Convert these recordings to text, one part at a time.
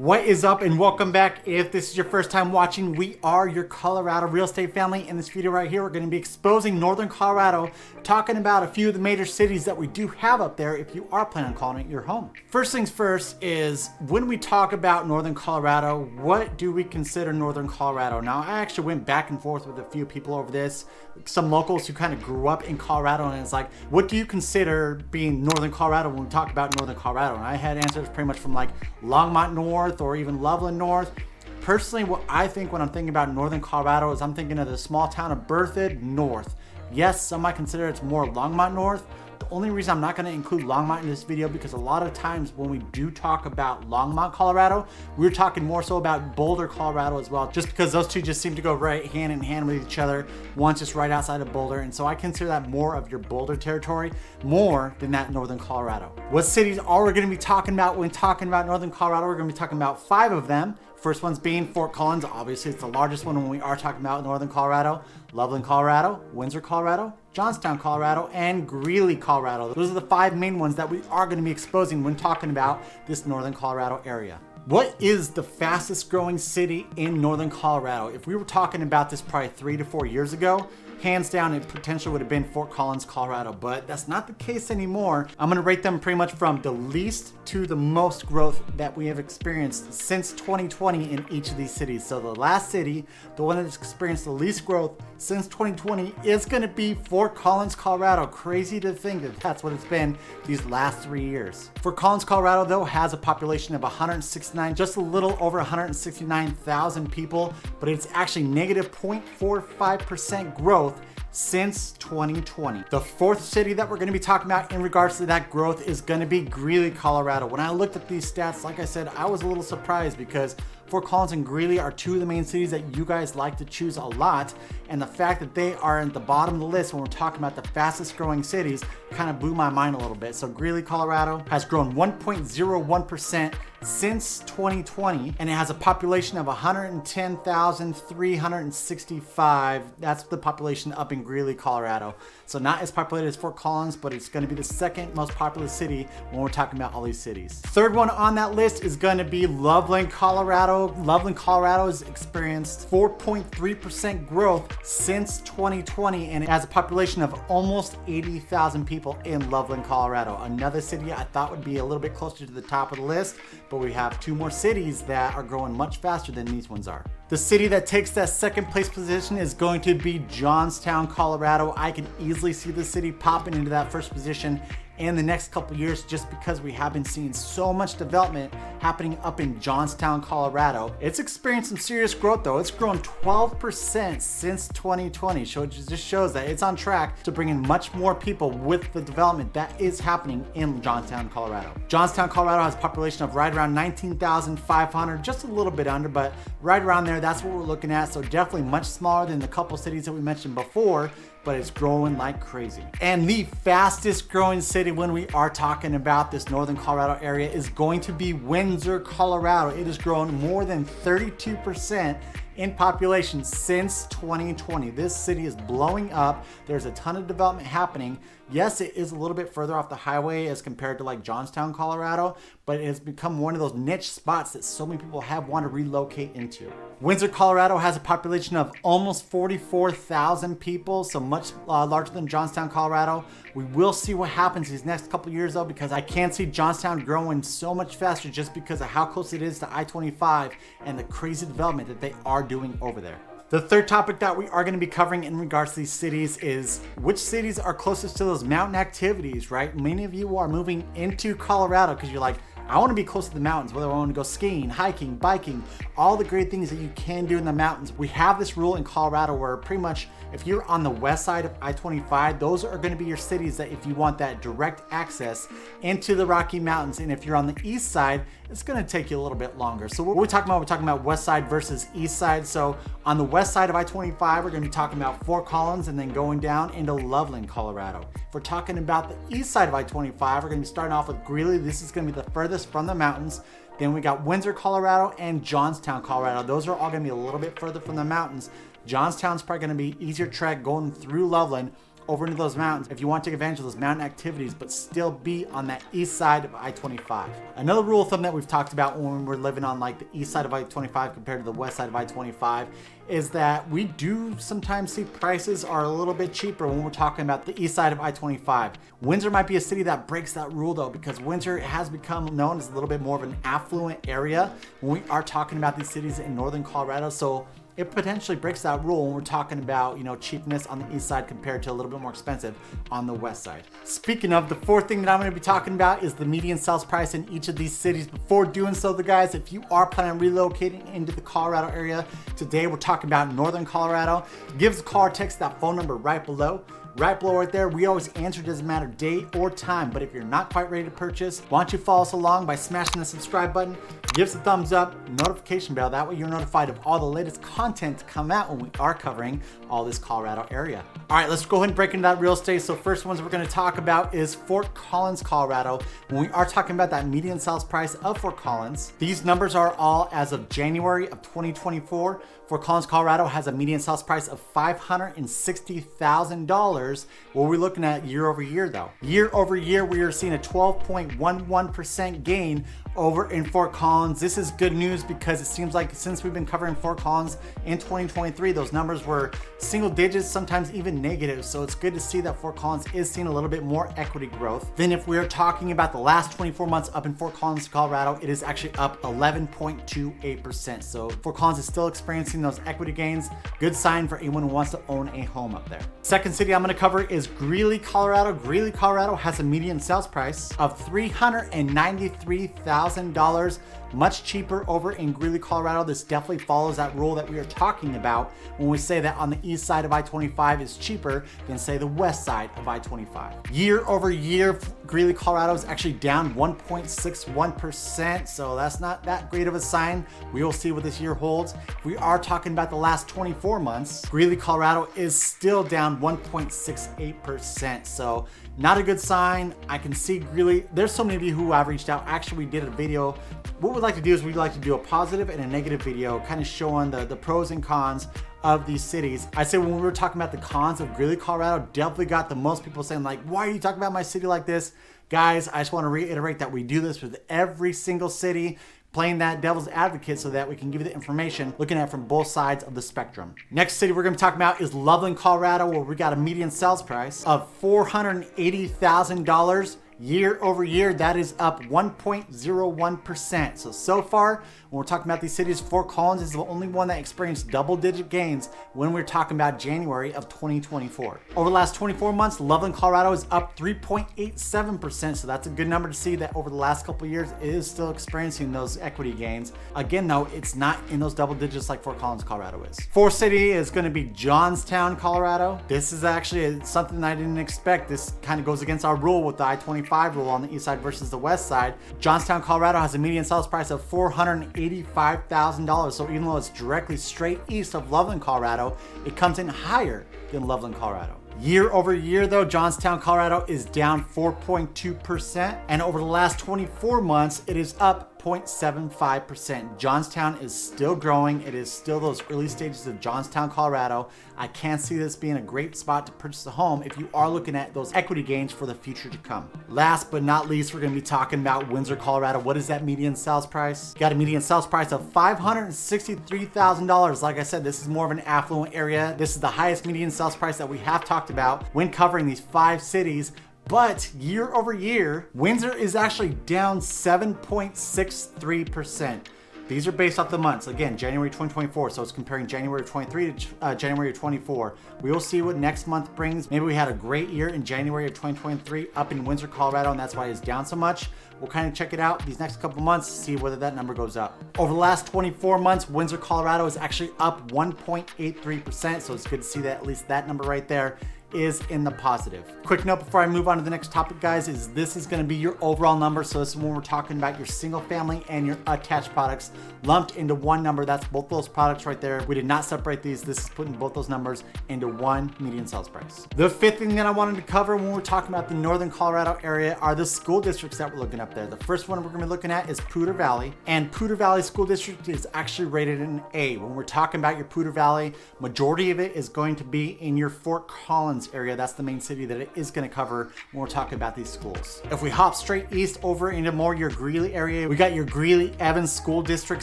What is up and welcome back. If this is your first time watching, we are your Colorado real estate family. In this video right here, we're going to be exposing Northern Colorado, talking about a few of the major cities that we do have up there if you are planning on calling it your home. First things first is when we talk about Northern Colorado, what do we consider Northern Colorado? Now, I actually went back and forth with a few people over this, some locals who kind of grew up in Colorado, and it's like, what do you consider being Northern Colorado when we talk about Northern Colorado? And I had answers pretty much from like Longmont North or even Loveland North. Personally, what I think when I'm thinking about Northern Colorado is I'm thinking of the small town of Berthoud North. Yes, some might consider it's more Longmont North. The only reason I'm not going to include Longmont in this video because a lot of times when we do talk about Longmont, Colorado, we're talking more so about Boulder, Colorado as well, just because those two just seem to go right hand in hand with each other. One's just right outside of Boulder, and so I consider that more of your Boulder territory more than that Northern Colorado. What cities are we going to be talking about when talking about Northern Colorado? We're going to be talking about 5 of them. First one's being Fort Collins. Obviously, it's the largest one when we are talking about Northern Colorado. Loveland, Colorado, Windsor, Colorado, Johnstown, Colorado, and Greeley, Colorado. Those are the 5 main ones that we are going to be exposing when talking about this Northern Colorado area. What is the fastest growing city in Northern Colorado? If we were talking about this probably 3 to 4 years ago, hands down, it potentially would have been Fort Collins, Colorado, but that's not the case anymore. I'm gonna rate them pretty much from the least to the most growth that we have experienced since 2020 in each of these cities. So the last city, the one that's experienced the least growth since 2020 is gonna be Fort Collins, Colorado. Crazy to think that that's what it's been these last 3 years. Fort Collins, Colorado though has a population of 169, just a little over 169,000 people, but it's actually negative 0.45% growth since 2020. The 4th city that we're going to be talking about in regards to that growth is going to be Greeley, Colorado. When I looked at these stats, like I said, I was a little surprised because Fort Collins and Greeley are 2 of the main cities that you guys like to choose a lot, and the fact that they are at the bottom of the list when we're talking about the fastest growing cities kind of blew my mind a little bit. So Greeley, Colorado has grown 1.01% since 2020, and it has a population of 110,365. That's the population up in Greeley, Colorado. So not as populated as Fort Collins, but it's going to be the 2nd most populous city when we're talking about all these cities. 3rd one on that list is going to be Loveland, Colorado. Loveland, Colorado has experienced 4.3% growth since 2020, and it has a population of almost 80,000 people in Loveland, Colorado. Another city I thought would be a little bit closer to the top of the list, but we have 2 more cities that are growing much faster than these ones are. The city that takes that 2nd place position is going to be Johnstown, Colorado. I can easily see the city popping into that 1st position in the next couple years just because we have been seeing so much development happening up in Johnstown, Colorado. It's experienced some serious growth though. It's grown 12% since 2020. So it just shows that it's on track to bring in much more people with the development that is happening in Johnstown, Colorado. Johnstown, Colorado has a population of right around 19,500, just a little bit under, but right around there, that's what we're looking at. So definitely much smaller than the couple cities that we mentioned before, but it's growing like crazy. And the fastest growing city when we are talking about this Northern Colorado area is going to be Windsor, Colorado. It has grown more than 32% in population since 2020. This city is blowing up. There's a ton of development happening. Yes, it is a little bit further off the highway as compared to like Johnstown, Colorado, but it has become one of those niche spots that so many people have wanted to relocate into. Windsor, Colorado has a population of almost 44,000 people, so much larger than Johnstown, Colorado. We will see what happens these next couple years though, because I can't see Johnstown growing so much faster just because of how close it is to I-25 and the crazy development that they are doing over there. The 3rd topic that we are going to be covering in regards to these cities is which cities are closest to those mountain activities, right? Many of you are moving into Colorado because you're like, I want to be close to the mountains, whether I want to go skiing, hiking, biking, all the great things that you can do in the mountains. We have this rule in Colorado where pretty much if you're on the west side of I-25, those are going to be your cities that if you want that direct access into the Rocky Mountains. And if you're on the east side, it's going to take you a little bit longer. So what we're talking about, we're talking about west side versus east side. So on the west side of I-25, we're going to be talking about Fort Collins and then going down into Loveland, Colorado. If we're talking about the east side of I-25, we're going to be starting off with Greeley. This is going to be the furthest from the mountains. Then we got Windsor, Colorado and Johnstown, Colorado. Those are all going to be a little bit further from the mountains. Johnstown's probably going to be easier trek going through Loveland. over into those mountains if you want to take advantage of those mountain activities, but still be on that east side of I-25. Another rule of thumb that we've talked about when we're living on like the east side of I-25 compared to the west side of I-25 is that we do sometimes see prices are a little bit cheaper when we're talking about the east side of I-25. Windsor might be a city that breaks that rule though, because Windsor has become known as a little bit more of an affluent area when we are talking about these cities in northern Colorado. So it potentially breaks that rule when we're talking about, you know, cheapness on the east side compared to a little bit more expensive on the west side. Speaking of, the fourth thing that I'm going to be talking about is the median sales price in each of these cities. Before doing so, the guys, if you are planning on relocating into the Colorado area, today we're talking about northern Colorado. Give us a call or text that phone number right below. Right below right there, we always answer, doesn't matter day or time. But if you're not quite ready to purchase, why don't you follow us along by smashing the subscribe button, give us a thumbs up, notification bell, that way you're notified of all the latest content to come out when we are covering all this Colorado area. All right, let's go ahead and break into that real estate. So first ones we're gonna talk about is Fort Collins, Colorado. When we are talking about that median sales price of Fort Collins, these numbers are all as of January of 2024. Fort Collins, Colorado has a median sales price of $560,000. What we're looking at year over year though. Year over year, we are seeing a 12.11% gain over in Fort Collins. This is good news because it seems like since we've been covering Fort Collins in 2023, those numbers were single digits, sometimes even negative. So it's good to see that Fort Collins is seeing a little bit more equity growth. Then if we're talking about the last 24 months up in Fort Collins, Colorado, it is actually up 11.28%. So Fort Collins is still experiencing those equity gains. Good sign for anyone who wants to own a home up there. Second city I'm going to cover is Greeley, Colorado. Greeley, Colorado has a median sales price of $393,000. Much cheaper over in Greeley, Colorado. This definitely follows that rule that we are talking about when we say that on the east side of I-25 is cheaper than say the west side of I-25. Year over year, Greeley, Colorado is actually down 1.61%. So that's not that great of a sign. We will see what this year holds. If we are talking about the last 24 months, Greeley, Colorado is still down 1.68%. So not a good sign. I can see Greeley. There's so many of you who have reached out. Actually, we did a video. What we'd like to do is we'd like to do a positive and a negative video kind of showing the pros and cons of these cities. I say when we were talking about the cons of Greeley, Colorado, definitely got the most people saying like, why are you talking about my city like this? Guys, I just want to reiterate that we do this with every single city, playing that devil's advocate so that we can give you the information, looking at it from both sides of the spectrum. Next city we're going to talk about is Loveland, Colorado, where we got a median sales price of $480,000. Year over year, that is up 1.01%. So far, when we're talking about these cities, Fort Collins is the only one that experienced double-digit gains when we're talking about January of 2024. Over the last 24 months, Loveland, Colorado is up 3.87%. So that's a good number to see that over the last couple of years, it is still experiencing those equity gains. Again, though, it's not in those double digits like Fort Collins, Colorado is. Fourth city is going to be Johnstown, Colorado. This is actually something that I didn't expect. This kind of goes against our rule with the I-25 rule on the east side versus the west side. Johnstown, Colorado has a median sales price of $485,000. So even though it's directly straight east of Loveland, Colorado, it comes in higher than Loveland, Colorado. Year over year though, Johnstown, Colorado is down 4.2%. And over the last 24 months, it is up 0.75%. Johnstown is still growing. It is still those early stages of Johnstown, Colorado. I can see this being a great spot to purchase a home if you are looking at those equity gains for the future to come. Last but not least, we're going to be talking about Windsor, Colorado. What is that median sales price? Got a median sales price of $563,000. Like I said, this is more of an affluent area. This is the highest median sales price that we have talked about when covering these 5 cities. But year over year, Windsor is actually down 7.63%. These are based off the months. Again, January 2024. So it's comparing January of 23 to January of 24. We will see what next month brings. Maybe we had a great year in January of 2023 up in Windsor, Colorado, and that's why it's down so much. We'll kind of check it out these next couple months, see whether that number goes up. Over the last 24 months, Windsor, Colorado is actually up 1.83%. So it's good to see that at least that number right there is in the positive. Quick note before I move on to the next topic, guys, is this is going to be your overall number. So this is when we're talking about your single family and your attached products lumped into one number. That's both those products right there. We did not separate these. This is putting both those numbers into one median sales price. The fifth thing that I wanted to cover when we're talking about the northern Colorado area are the school districts that we're looking up there. The first one we're going to be looking at is Poudre Valley, and Poudre Valley School District is actually rated an A. When we're talking about your Poudre Valley, majority of it is going to be in your Fort Collins Collins area. That's the main city that it is going to cover when we're talking about these schools. If we hop straight east over into more your Greeley area, we got your Greeley Evans School District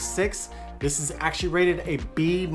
6. This is actually rated a B-.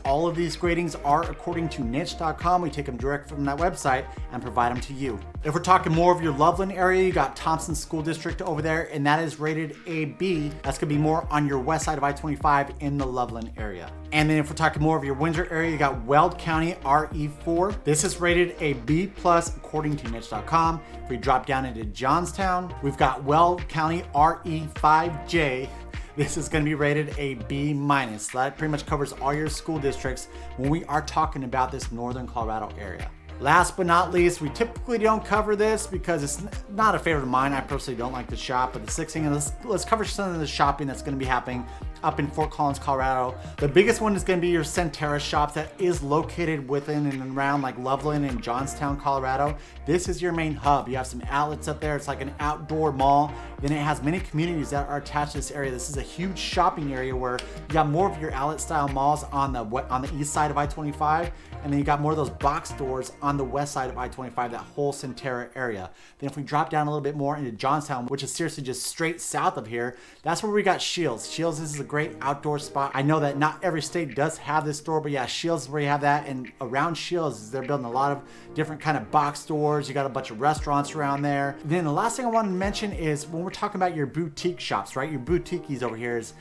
All of these gradings are according to niche.com. We take them direct from that website and provide them to you. If we're talking more of your Loveland area, you got Thompson School District over there, and that is rated a B. That's gonna be more on your west side of I-25 in the Loveland area. And then if we're talking more of your Windsor area, you got Weld County RE4. This is rated a B+ according to niche.com. If we drop down into Johnstown, we've got Weld County RE5J. This is going to be rated a B-. So that pretty much covers all your school districts when we are talking about this northern Colorado area. Last but not least, we typically don't cover this because it's not a favorite of mine. I personally don't like to shop, but the sixth thing is let's cover some of the shopping that's going to be happening up in Fort Collins, Colorado. The biggest one is going to be your Centera shops that is located within and around like Loveland and Johnstown, Colorado. This is your main hub. You have some outlets up there. It's like an outdoor mall. Then it has many communities that are attached to this area. This is a huge shopping area where you got more of your outlet style malls on the east side of I-25, and then you got more of those box stores on the west side of I-25, that whole Centera area. Then if we drop down a little bit more into Johnstown, which is seriously just straight south of here, that's where we got Shields. Shields is a great outdoor spot. I know that not every state does have this store, but yeah, Shields is where you have that. And around Shields, they're building a lot of different kind of box stores. You got a bunch of restaurants around there. Then the last thing I wanted to mention is when we're talking about your boutique shops, right? Your boutiques over here is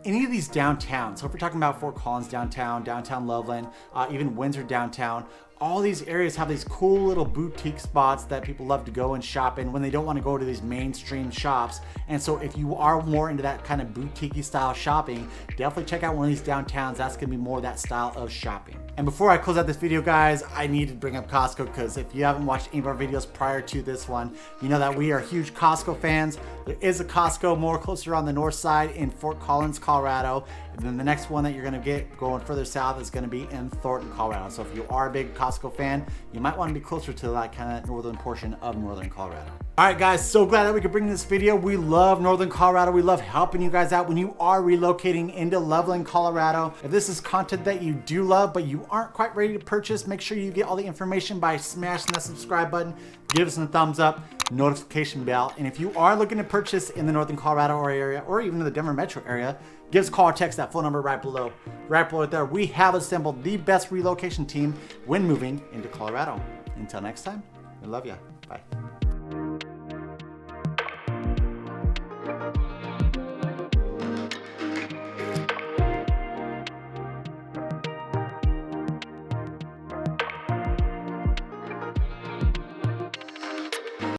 any of these downtown. So if we're talking about Fort Collins downtown, downtown Loveland, even Windsor downtown, all these areas have these cool little boutique spots that people love to go and shop in when they don't want to go to these mainstream shops. And so if you are more into that kind of boutique style shopping, definitely check out one of these downtowns. That's going to be more that style of shopping. And before I close out this video, guys, I need to bring up Costco, because if you haven't watched any of our videos prior to this one, you know that we are huge Costco fans. There is a Costco more closer on the north side in Fort Collins, Colorado. And then the next one that you're going to get going further south is going to be in Thornton, Colorado. So if you are a big Costco fan, you might want to be closer to that kind of northern portion of northern Colorado. All right, guys, so glad that we could bring this video. We love northern Colorado. We love helping you guys out when you are relocating into Loveland, Colorado. If this is content that you do love, but you aren't quite ready to purchase, make sure you get all the information by smashing that subscribe button, give us a thumbs up, notification bell. And if you are looking to purchase in the northern Colorado area, or even in the Denver metro area, give us a call or text that phone number right below. Right below there, we have assembled the best relocation team when moving into Colorado. Until next time, we love you. Bye.